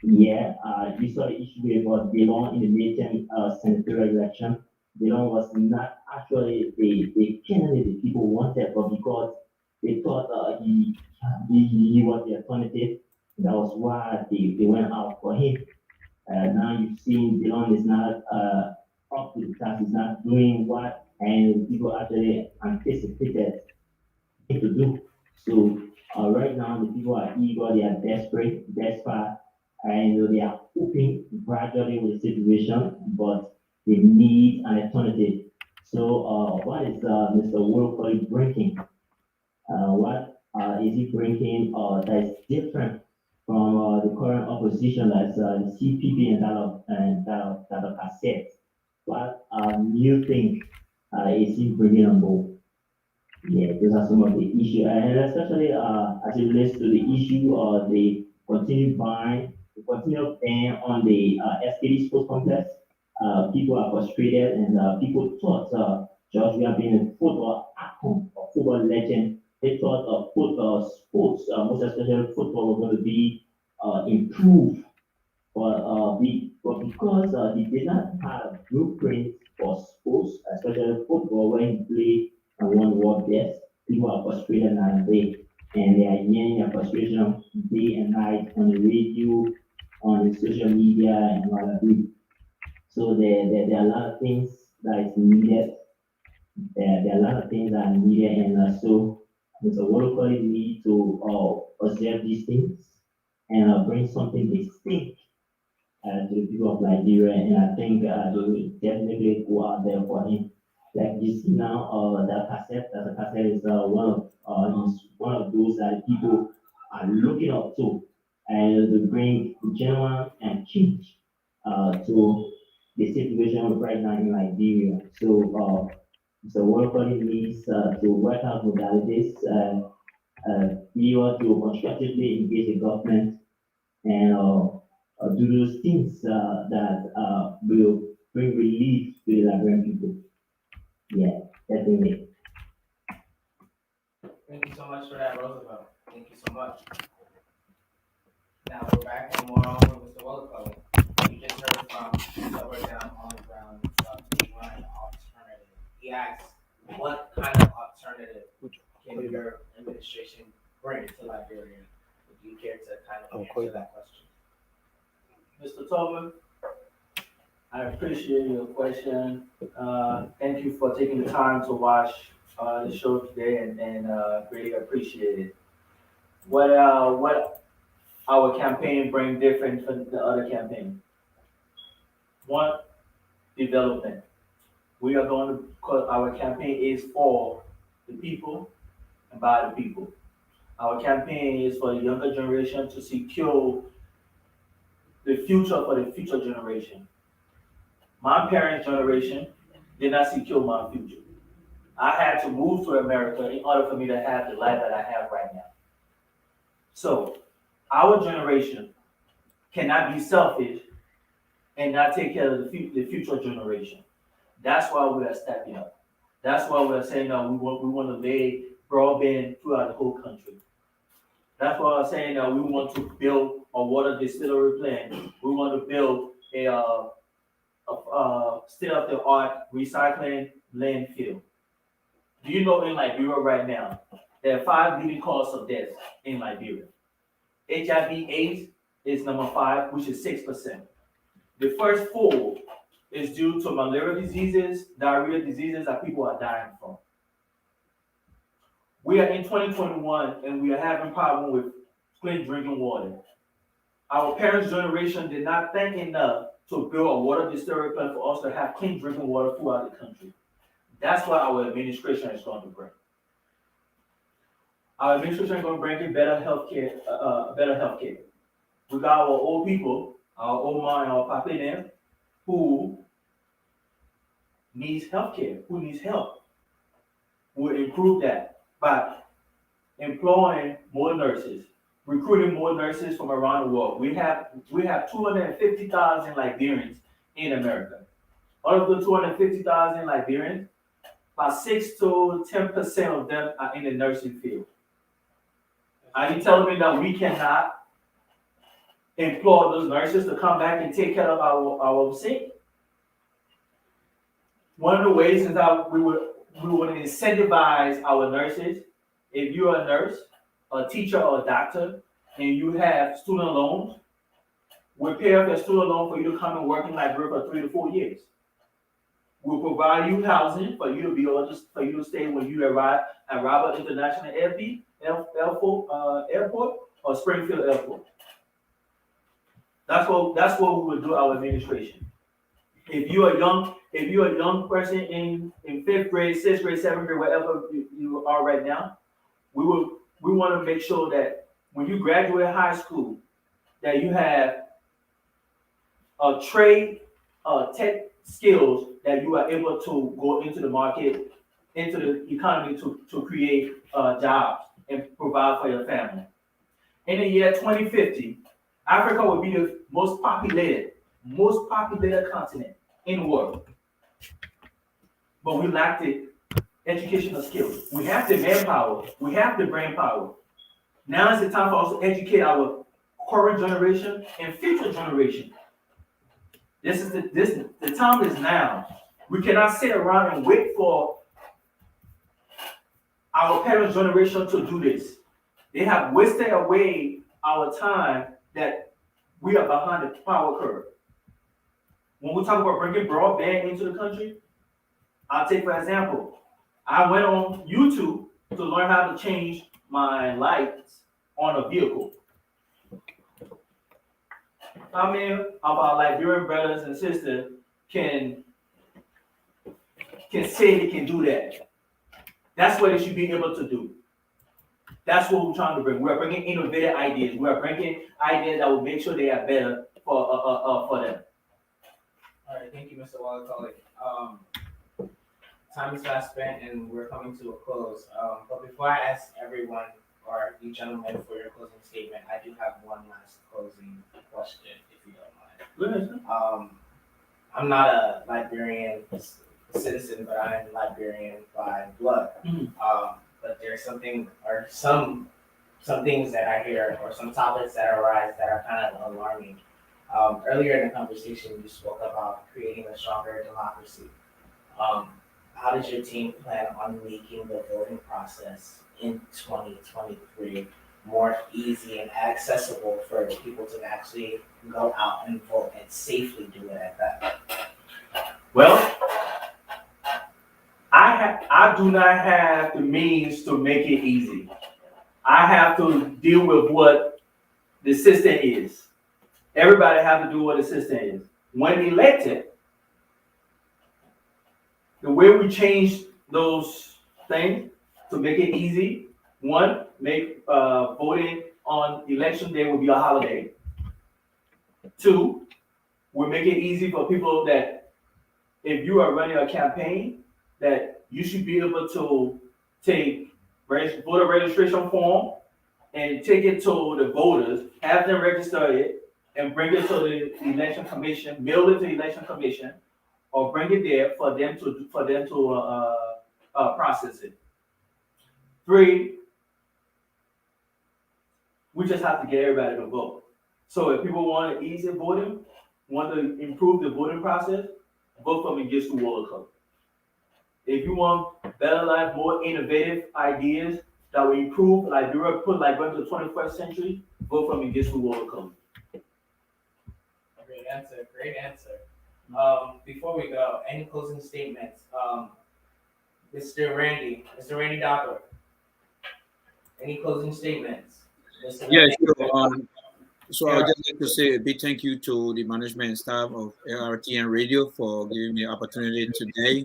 Yeah, you saw the issue about Delon in the midterm senatorial election. Delon was not actually the candidate the people wanted, but because they thought he was the alternative, that was why they went out for him. Now you've seen Delon is not up to the task, he's not doing what and people actually anticipated him to do. So right now the people are eager, they are desperate, and they are coping gradually with the situation, but they need an alternative. So what is Mr. Wolokoie bringing? What is he bringing that is different from the current opposition, that's the CPP and that of Cassette? What new thing is he bringing on board? Yeah, those are some of the issues, and especially as it relates to the issue of the continued ban on the SKD sports complex. People are frustrated, and people thought Georgia being a football icon or football legend, they thought football sports, most especially football, was going to be improved, but because they did not have blueprint for sports, especially football, when you play and one world best, people are frustrated and they are hearing their frustration day and night on the radio, on the social media, and all of it. So there are a lot of things that is needed. There are a lot of things that are needed, and so Mr. Wolokoye need to observe these things and bring something distinct to the people of Liberia, and I think they will definitely go out there for him. Like you see now, that cassette is one of those that people are looking up to, and to bring genuine and change to the situation right now in Liberia. So workers needs to work out modalities, be able to constructively engage the government and do those things that will bring relief to the Liberian people. Yeah, definitely. Thank you so much for that, Roosevelt. Thank you so much. Now we're back and more on with Mr. Wolokoie. You just heard from someone down on the ground, they want an alternative. He asked, what kind of alternative can your administration bring to Liberia? Would you care to kind of answer that question? Mr. Tolman, I appreciate your question. Thank you for taking the time to watch the show today, and really appreciate it. What our campaign bring different from the other campaign? One, development. We are going to, because our campaign is for the people and by the people. Our campaign is for the younger generation to secure the future for the future generation. My parents' generation did not secure my future. I had to move to America in order for me to have the life that I have right now. So our generation cannot be selfish and not take care of the future generation. That's why we are stepping up. That's why we are saying no, we want to lay broadband throughout the whole country. That's why I'm saying that we want to build a water distillery plant. We want to build a state-of-the-art recycling landfill. Do you know in Liberia right now, there are 5 leading causes of death in Liberia? HIV/AIDS is number 5, which is 6%. The first 4 is due to malaria diseases, diarrhea diseases that people are dying from. We are in 2021 and we are having problem with clean drinking water. Our parents' generation did not think enough to build a water distillery plant for us to have clean drinking water throughout the country. That's what our administration is going to bring. Our administration is going to bring in better healthcare, better healthcare. We got our old people, our old mom and our papa them, who needs healthcare, who needs help. We'll improve that by employing more nurses, recruiting more nurses from around the world. We have 250,000 Liberians in America. Out of the 250,000 Liberians, about 6 to 10% of them are in the nursing field. Are you telling me that we cannot employ those nurses to come back and take care of our sick? One of the ways is that we would incentivize our nurses. If you're a nurse, a teacher, or a doctor, and you have student loans, we'll pay off your student loan for you to come and work in Liberia for 3 to 4 years. We'll provide you housing for you to be able to stay when you arrive at Robert International Airport or Springfield Airport. That's what we would do our administration. If you're a young person in 5th grade, 6th grade, 7th grade, wherever you are right now, we want to make sure that when you graduate high school, that you have a trade, tech skills that you are able to go into the market, into the economy to create jobs and provide for your family. In the year 2050, Africa will be the most populated continent in the world. But we lack the educational skills. We have the manpower. We have the brain power. Now is the time for us to educate our current generation and future generation. The time is now. We cannot sit around and wait for our parents' generation to do this. They have wasted away our time that we are behind the power curve. When we talk about bringing broadband into the country, I'll take for example, I went on YouTube to learn how to change my lights on a vehicle. How many of our Liberian brothers and sisters can say they can do that? That's what they should be able to do. That's what we're trying to bring. We're bringing innovative ideas. We're bringing ideas that will make sure they are better for them. All right, thank you, Mr. Wolokoie. Time is fast spent, and we're coming to a close. But before I ask everyone or you gentlemen for your closing statement, I do have one last closing question, if you don't mind. I'm not a Liberian citizen, but I'm Liberian by blood. But there's some things that I hear, or some topics that arise that are kind of alarming. Earlier in the conversation, you spoke about creating a stronger democracy. How does your team plan on making the voting process in 2023 more easy and accessible for people to actually go out and vote and safely do it at that? Well, I do not have the means to make it easy. I have to deal with what the system is. Everybody has to do what the system is. When elected, the way we change those things to make it easy, one, make voting on election day will be a holiday. Two, we'll make it easy for people that if you are running a campaign, that you should be able to take voter registration form and take it to the voters, have them register it, and bring it to the election commission, mail it to the election commission, or bring it there for them to process it. Three, we just have to get everybody to vote. So if people want easy voting, want to improve the voting process, vote for Mengistu Wolokoie. If you want better life, more innovative ideas that will improve Liberia, put Liberia into the 21st century, vote for Mengistu Wolokoie. Great answer. Great answer. Before we go, any closing statements? Mr. Randy Doppler, any closing statements? Mr. Yeah, Hearn, thank you sure. very much. So I would just like to say a big thank you to the management and staff of LRTN Radio for giving me the opportunity today.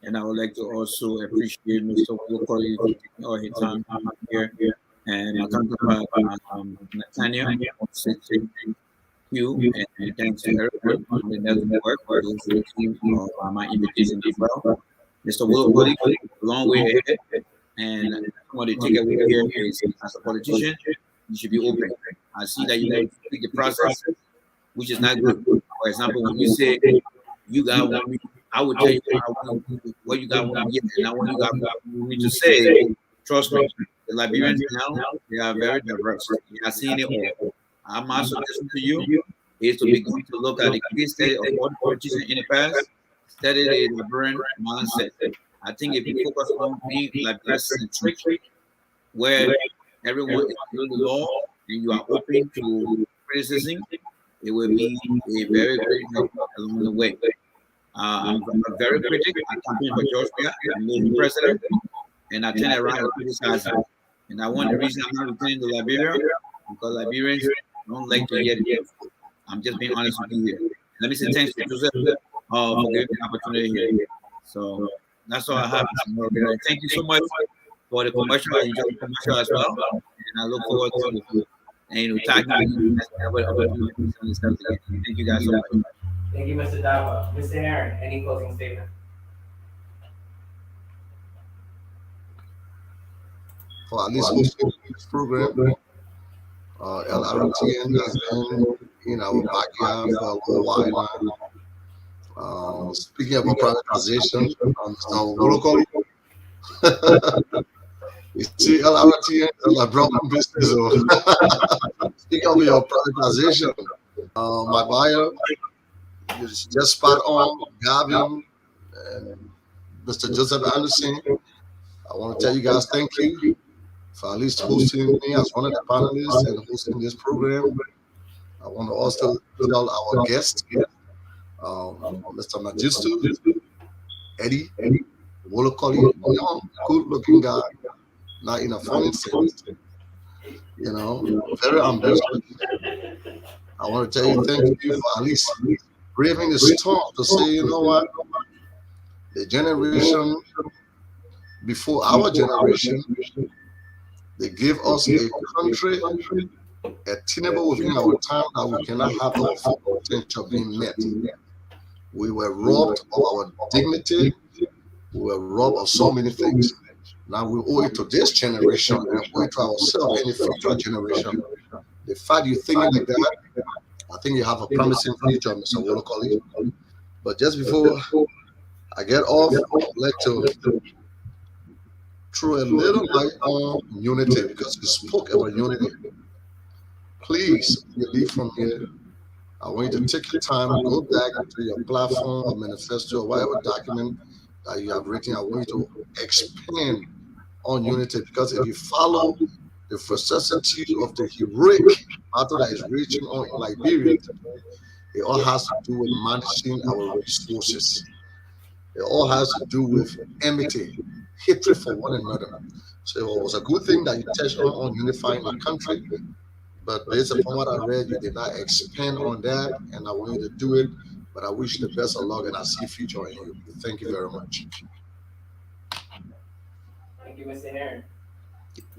And I would like to also appreciate Mr. Wolokoie for taking all his time to come here. And my counterpart, Nathaniel, also thank you. And thanks to everyone on the network for those who came my invitation as well. Mr. Wolokoie, a long way ahead. And what the takeaway here is, as a politician, you should be open. I see that you want to speak the process, which is not good. For example, when you say you got one me, I would tell you what you got one me, and not what you got want me to say. Trust me, the Liberians now they are very diverse. We are seeing it all. My suggestion to you is to begin to look at the case study of all the politicians in the past, study the Liberian mindset. I think if you focus on being Liberian centric, where everyone is below the law and you are open to criticism, it will be a very great help along the way. I'm a very critic. I campaign for George Weah. I'm moving president, and I turn around and criticize him. And I want the reason I'm not returning to Liberia because Liberians don't like to hear the truth. I'm just being honest with you here. Let me say thanks to Joseph for giving me the opportunity here. So that's all I have. Thank you so much for the commercial. I enjoy the commercial as well, and I look forward to talking to you about opportunities and stuff again. Thank you guys so much. Thank you, Mr. Dava. Mr. Heron, any closing statement? For at least hosting this program. Lrtn has been in our backyard for a little while now. Speaking about privatization, Mr. Wolokoie, you see, Lrtn is like broken business. Speaking of your privatization, my buyer is just spot on, Gavin and Mr. Joseph Anderson. I want to tell you guys thank you for at least hosting me as one of the panelists and hosting this program. I want to also tell our guests, Mr. Mengistu E, Wolokoie, young, good-looking guy, not in a funny sense, very ambitious. I want to tell you thank you for at least braving the storm to say, you know what, the generation before our generation, they gave us a country attainable within our time that we cannot have our full potential being met. We were robbed of our dignity. We were robbed of so many things. Now we owe it to this generation and owe it to ourselves and the future generation. The fact you're thinking like that, I think you have a promising future, Mr. Wolokoie. But just before I get off, I'd like to throw a little light on unity because you spoke about unity. Please, when you leave from here, I want you to take your time, go back to your platform or manifesto or whatever document that you have written. I want you to expand on unity because if you follow the necessity of the heroic battle that is reaching on in Liberia today, it all has to do with managing our resources. It all has to do with enmity, hatred for one another. So it was a good thing that you touched on unifying the country. But based upon what I read, you did not expand on that, and I want you to do it. But I wish you the best of luck, and I see future in you. Thank you very much. Thank you, Mr. Heron.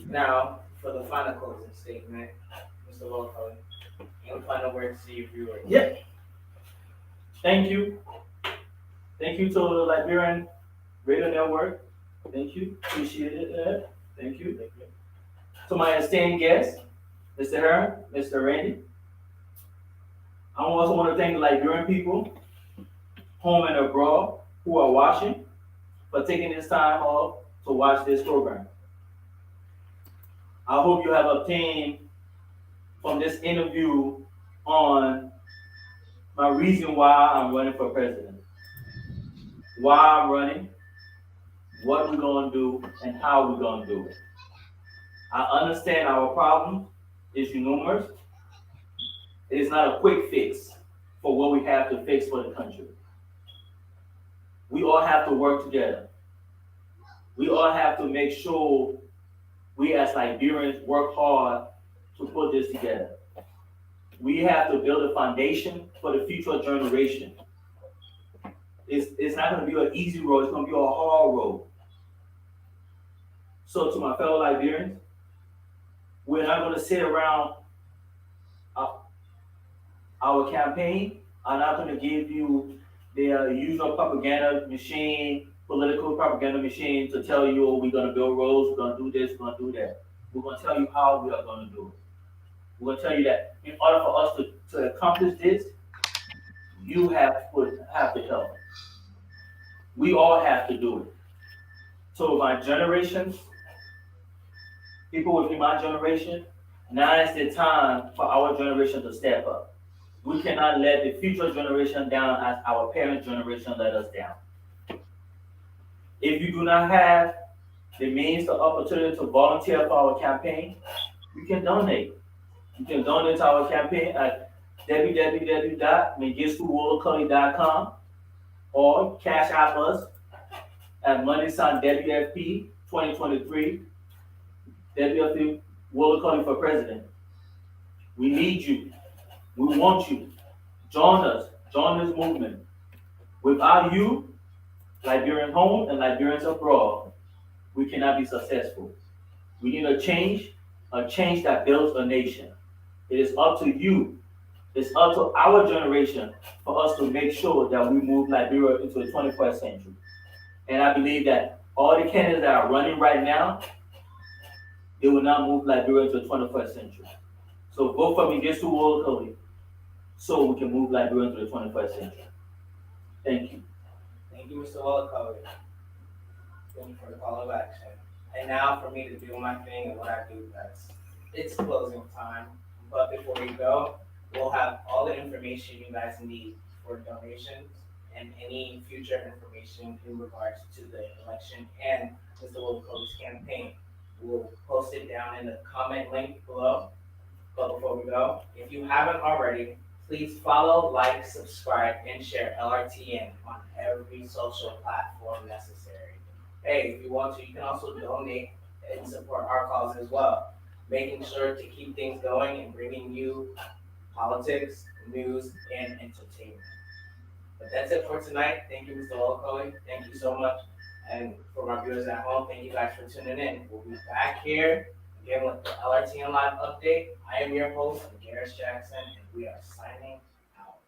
Now, for the final closing statement, Mr. Wolokoie, any final words to your viewers? Yeah. Thank you. Thank you to the Liberian Radio Network. Thank you. Appreciate it. Thank you. To my esteemed guests, Mr. Heron, Mr. Randy. I also want to thank the Liberian people, home and abroad, who are watching, for taking this time off to watch this program. I hope you have obtained from this interview on my reason why I'm running for president, why I'm running, what we're going to do, and how we're going to do it. I understand our problem is numerous. It is not a quick fix for what we have to fix for the country. We all have to work together. We all have to make sure we as Liberians work hard to put this together. We have to build a foundation for the future generation. It's not going to be an easy road, it's going to be a hard road. So to my fellow Liberians, we're not going to sit around our campaign. I'm not going to give you the usual propaganda machine, political propaganda machine to tell you, oh, we're going to build roads, we're going to do this, we're going to do that. We're going to tell you how we are going to do it. We're going to tell you that in order for us to accomplish this, you have to help. We all have to do it. So my generation, people within my generation, now is the time for our generation to step up. We cannot let the future generation down as our parent generation let us down. If you do not have the means, the opportunity to volunteer for our campaign, you can donate. You can donate to our campaign at www.mengistuwolokoie.com or cash app us at WFP 2023, WFP Wolokoie for president. We need you. We want you. Join us. Join this movement. Without you, Liberian home and Liberians abroad, we cannot be successful. We need a change that builds a nation. It is up to you. It's up to our generation for us to make sure that we move Liberia into the 21st century. And I believe that all the candidates that are running right now, they will not move Liberia into the 21st century. So vote for Mengistu Wolokoie so we can move Liberia into the 21st century. Thank you. Thank you, Mr. Wolokoie. Thank you for the call of action. And now for me to do my thing and what I do best. It's closing time, but before we go, we'll have all the information you guys need for donations and any future information in regards to the election and Mr. Wolokoie's campaign. We'll post it down in the comment link below. But before we go, if you haven't already, please follow, like, subscribe, and share Lrtn on every social platform necessary. Hey, if you want to, you can also donate and support our cause as well, making sure to keep things going and bringing you politics, news, and entertainment. But that's it for tonight. Thank you, Mr. Wolokoie. Thank you so much. And for my viewers at home, thank you guys for tuning in. We'll be back here again with the Lrtn Live update. I am your host, Gareth Jackson, and we are signing out.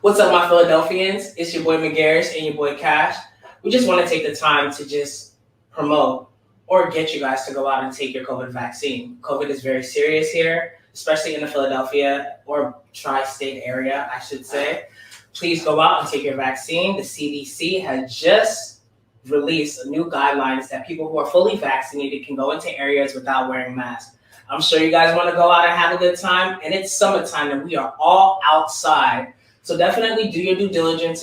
What's up, my Philadelphians? It's your boy McGarris and your boy Cash. We just want to take the time to just promote or get you guys to go out and take your COVID vaccine. COVID is very serious here, especially in the Philadelphia or tri-state area, I should say. Please go out and take your vaccine. The CDC has just released new guidelines that people who are fully vaccinated can go into areas without wearing masks. I'm sure you guys want to go out and have a good time, and it's summertime and we are all outside. So definitely do your due diligence